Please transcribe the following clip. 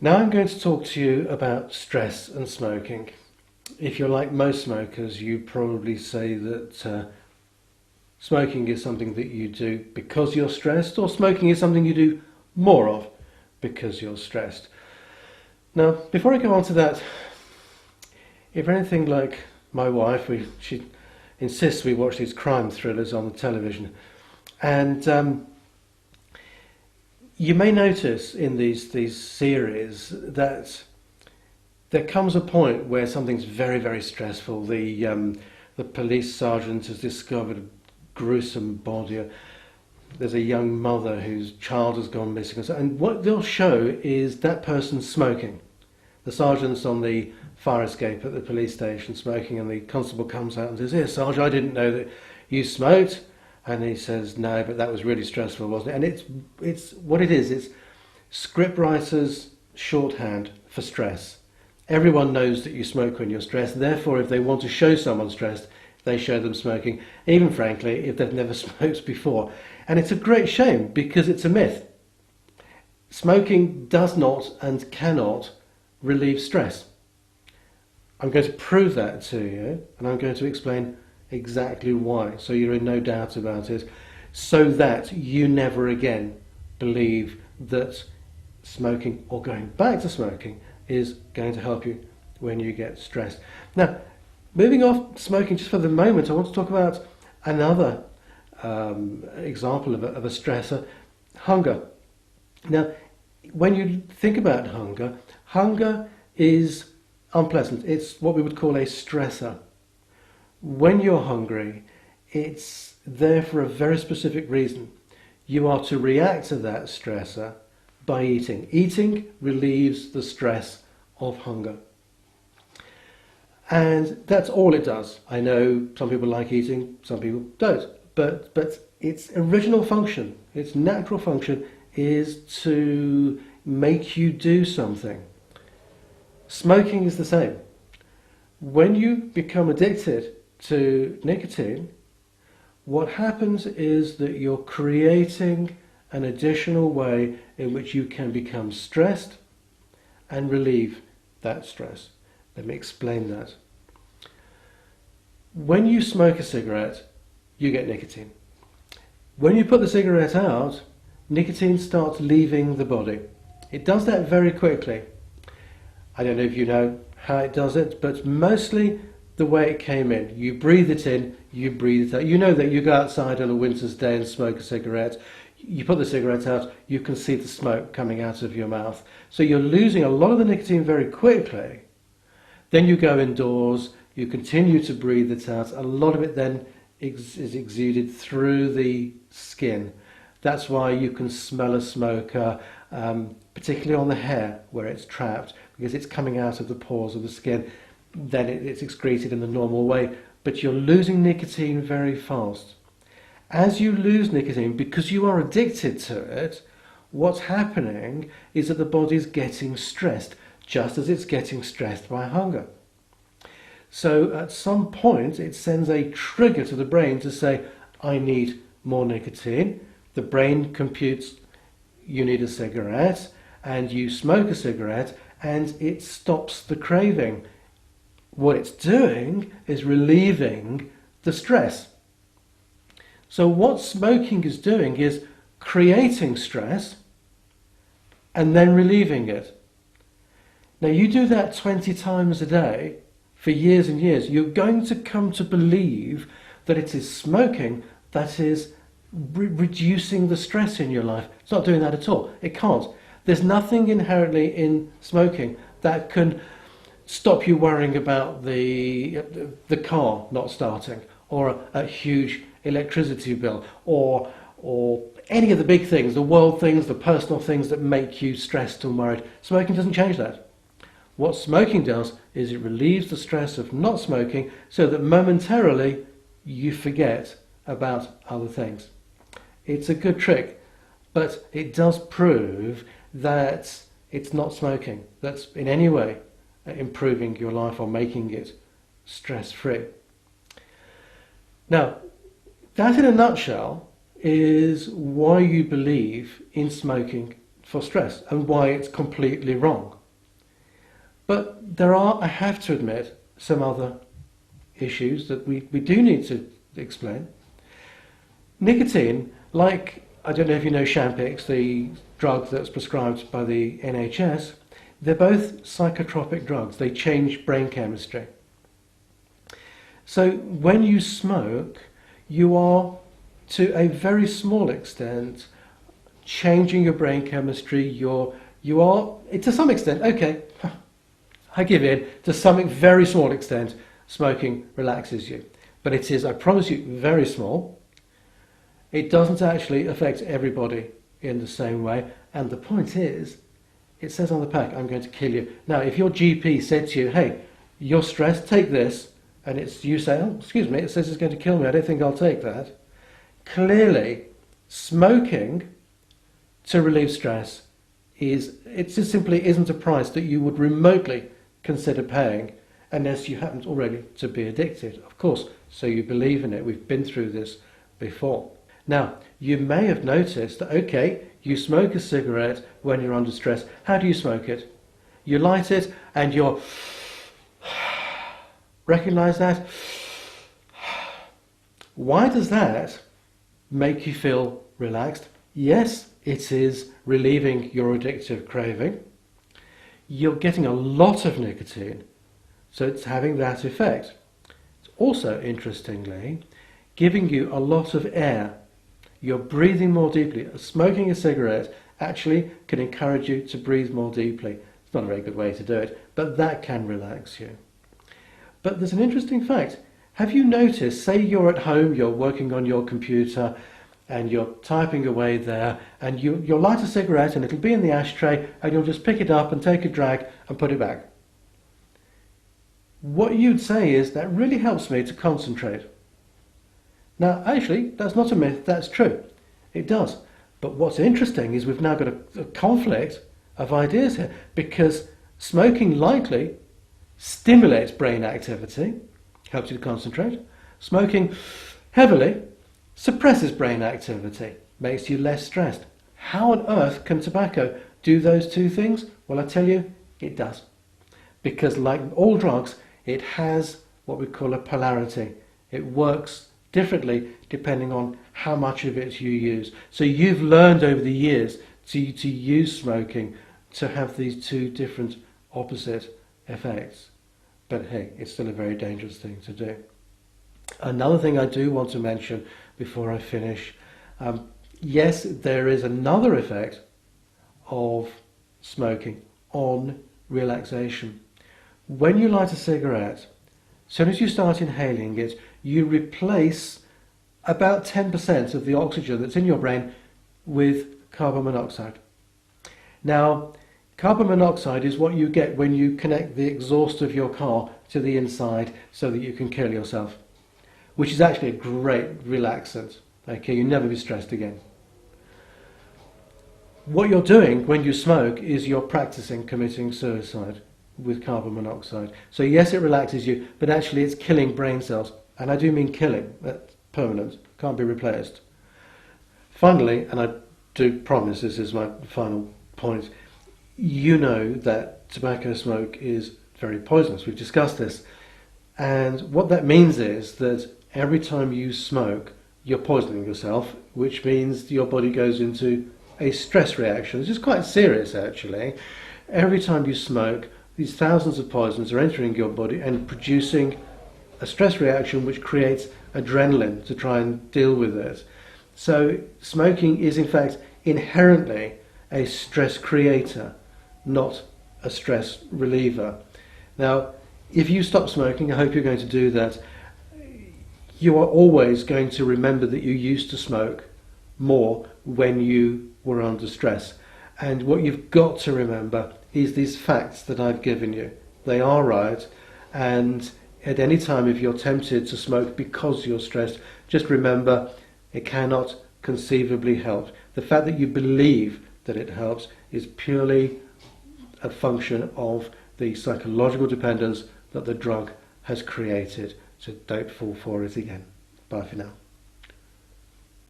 Now I'm going to talk to you about stress and smoking. If you're like most smokers, you probably say that smoking is something that you do because you're stressed, or smoking is something you do more of because you're stressed. Now, before I go on to that, if you're anything like my wife, she insists we watch these crime thrillers on the television. And you may notice in these series that there comes a point where something's very, very stressful. The police sergeant has discovered a gruesome body. There's a young mother whose child has gone missing. And what they'll show is that person smoking. The sergeant's on the fire escape at the police station smoking, and the constable comes out and says, "Here, Sarge, I didn't know that you smoked." And he says, "No, but that was really stressful, wasn't it?" And it's what it is. It's scriptwriters' shorthand for stress. Everyone knows that you smoke when you're stressed. Therefore, if they want to show someone stressed, they show them smoking, even frankly, if they've never smoked before. And it's a great shame because it's a myth. Smoking does not and cannot relieve stress. I'm going to prove that to you, and I'm going to explain exactly why, so you're in no doubt about it, so that you never again believe that smoking or going back to smoking is going to help you when you get stressed. Now, moving off smoking just for the moment, I want to talk about another example of a stressor, hunger. Now, when you think about hunger, hunger is unpleasant. It's what we would call a stressor. When you're hungry, it's there for a very specific reason. You are to react to that stressor by eating. Eating relieves the stress of hunger. And that's all it does. I know some people like eating, some people don't. But its original function, its natural function, is to make you do something. Smoking is the same. When you become addicted to nicotine, what happens is that you're creating an additional way in which you can become stressed and relieve that stress. Let me explain that. When you smoke a cigarette, you get nicotine. When you put the cigarette out, nicotine starts leaving the body. It does that very quickly. I don't know if you know how it does it, but mostly the way it came in. You breathe it in, you breathe it out. You know that you go outside on a winter's day and smoke a cigarette. You put the cigarette out, you can see the smoke coming out of your mouth. So you're losing a lot of the nicotine very quickly. Then you go indoors, you continue to breathe it out. A lot of it then is exuded through the skin. That's why you can smell a smoker, particularly on the hair where it's trapped, because it's coming out of the pores of the skin. Then it's excreted in the normal way, but you're losing nicotine very fast. As you lose nicotine, because you are addicted to it, what's happening is that the body's getting stressed, just as it's getting stressed by hunger. So at some point it sends a trigger to the brain to say, I need more nicotine. The brain computes you need a cigarette, and you smoke a cigarette, and it stops the craving. What it's doing is relieving the stress. So what smoking is doing is creating stress and then relieving it. Now you do that 20 times a day for years and years, you're going to come to believe that it is smoking that is reducing the stress in your life. It's not doing that at all. It can't. There's nothing inherently in smoking that can stop you worrying about the car not starting, or a huge electricity bill, or any of the big things, the world things, the personal things that make you stressed and worried. Smoking doesn't change that. What smoking does is it relieves the stress of not smoking so that momentarily you forget about other things. It's a good trick, but it does prove that it's not smoking that's in any way improving your life or making it stress-free. Now, that in a nutshell is why you believe in smoking for stress and why it's completely wrong. But there are, I have to admit, some other issues that we do need to explain. Nicotine, like, I don't know if you know Champix, the drug that's prescribed by the NHS, they're both psychotropic drugs. They change brain chemistry. So when you smoke, you are, to a very small extent, changing your brain chemistry. You are, to some extent, okay, I give in, to some very small extent, smoking relaxes you. But it is, I promise you, very small. It doesn't actually affect everybody in the same way. And the point is, it says on the pack, I'm going to kill you. Now, if your GP said to you, hey, you're stressed, take this, and you say, oh, excuse me, it says it's going to kill me, I don't think I'll take that. Clearly, smoking to relieve stress it just simply isn't a price that you would remotely consider paying unless you happen already to be addicted. Of course, so you believe in it. We've been through this before. Now, you may have noticed that, okay, you smoke a cigarette when you're under stress. How do you smoke it? You light it and you're... Recognise that? Why does that make you feel relaxed? Yes, it is relieving your addictive craving. You're getting a lot of nicotine, so it's having that effect. It's also, interestingly, giving you a lot of air. You're breathing more deeply. Smoking a cigarette actually can encourage you to breathe more deeply. It's not a very good way to do it, but that can relax you. But there's an interesting fact. Have you noticed, say you're at home, you're working on your computer and you're typing away there, and you'll light a cigarette and it'll be in the ashtray and you'll just pick it up and take a drag and put it back. What you'd say is, that really helps me to concentrate. Now, actually, that's not a myth, that's true. It does. But what's interesting is we've now got a conflict of ideas here, because smoking lightly stimulates brain activity, helps you to concentrate. Smoking heavily suppresses brain activity, makes you less stressed. How on earth can tobacco do those two things? Well, I tell you, it does. Because like all drugs, it has what we call a polarity. It works differently depending on how much of it you use. So you've learned over the years to use smoking to have these two different opposite effects. But hey, it's still a very dangerous thing to do. Another thing I do want to mention before I finish, yes, there is another effect of smoking on relaxation. When you light a cigarette, as soon as you start inhaling it, you replace about 10% of the oxygen that's in your brain with carbon monoxide. Now, carbon monoxide is what you get when you connect the exhaust of your car to the inside so that you can kill yourself, which is actually a great relaxant. Okay, you'll never be stressed again. What you're doing when you smoke is you're practicing committing suicide with carbon monoxide. So yes, it relaxes you, but actually it's killing brain cells. And I do mean killing. That's permanent, can't be replaced. Finally, and I do promise this is my final point, you know that tobacco smoke is very poisonous. We've discussed this. And what that means is that every time you smoke, you're poisoning yourself, which means your body goes into a stress reaction. This is quite serious, actually. Every time you smoke, these thousands of poisons are entering your body and producing a stress reaction which creates adrenaline to try and deal with it. So smoking is in fact inherently a stress creator, not a stress reliever. Now, if you stop smoking, I hope you're going to do that, you are always going to remember that you used to smoke more when you were under stress. And what you've got to remember is these facts that I've given you. They are right, and at any time if you're tempted to smoke because you're stressed, just remember it cannot conceivably help. The fact that you believe that it helps is purely a function of the psychological dependence that the drug has created. So don't fall for it again. Bye for now.